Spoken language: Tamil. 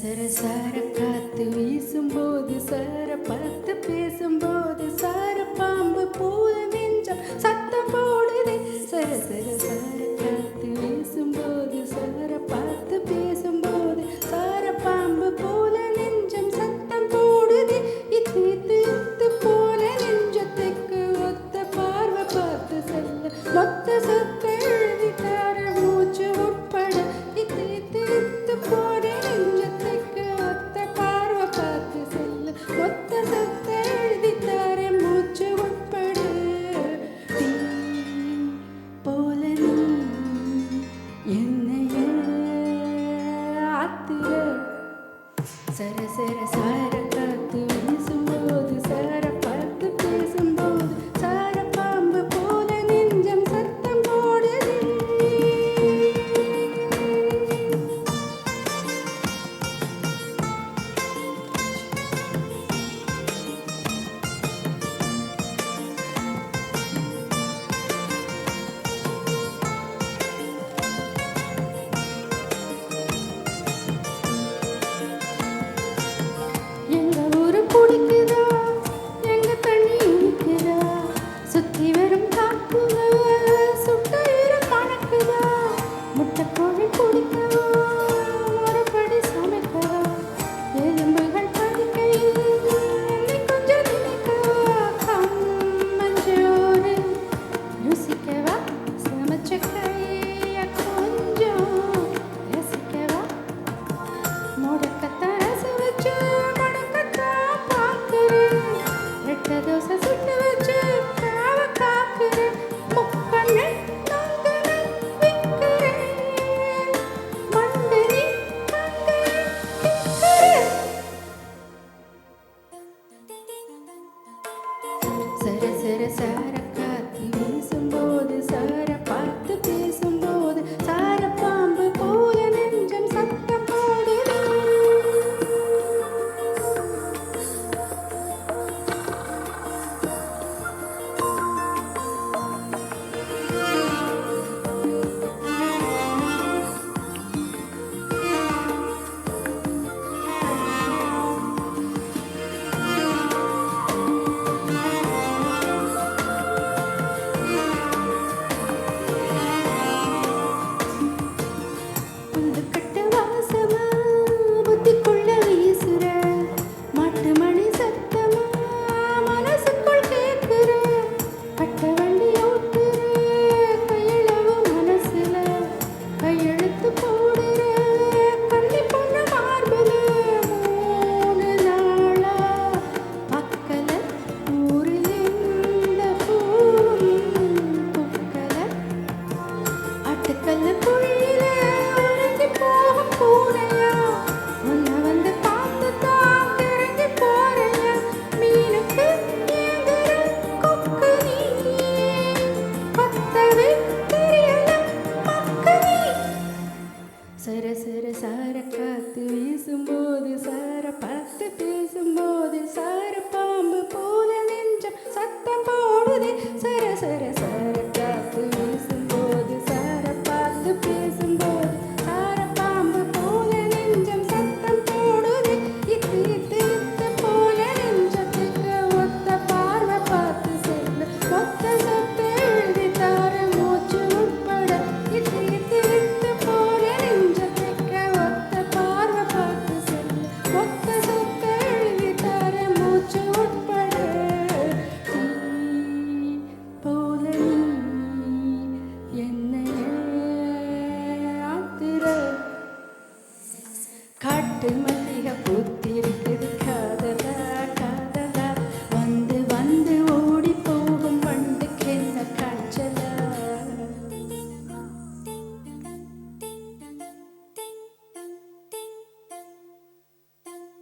சர சார காத்து வீசும்போது சார பார்த்து பேசும்போது சார பாம்பு போல நெஞ்சம் சத்தம் போடுது. சர சர சார காத்து வீசும்போது சார பார்த்து பேசும்போது சார பாம்பு போல நெஞ்சம் சத்தம் போடுது. இத்து இத்து இத்து போல நெஞ்சத்துக்கு ஒத்த பார்வை பார்த்து செல்ல மொத்த சொத்த எழுதி தர மூச்சு உட்பட இத்து இத்து இத்து போல நெஞ்சத்துக்கு ஒத்த பார்வை பார்த்து செல்ல மொத்த சொத்த எழுதி தர மூச்சு உட்பட தீ போல நீ என்னைய ஆத்திர சர சர சார காத்து வீசும்போது சார பார்த்து பேசும்போது சார பாம்பு போல நெஞ்சம் சத்தம் போடுது. எங்க ஊரு பிடிக்குதா எங்க தண்ணி இனிக்குதா சுத்தி வரும் காப்புல சுட்ட ஈரம் மணக்குதா முட்டைக்கோழி பிடிக்கவா முறைப்படி சமைக்கவா எலும்புகள் பதிக்கையில் என்னை கொஞ்சம் நினைக்கவா கம்மஞ்சோறு ருசிக்கவா சமைச்ச கைய கொஞ்சம் ரசிக்கவா முடக்கத்தான் ரசம் வச்சு முடக்கத்தான் பார்க்கிறேன் ரெட்டை தோசை சுட்டு வச்சு காவ காக்கிறேன் முக்கண்ணை நாங்கனை விற்கிறேன் மண்டனி மங்கனை விற்கிறேன். சர சர சர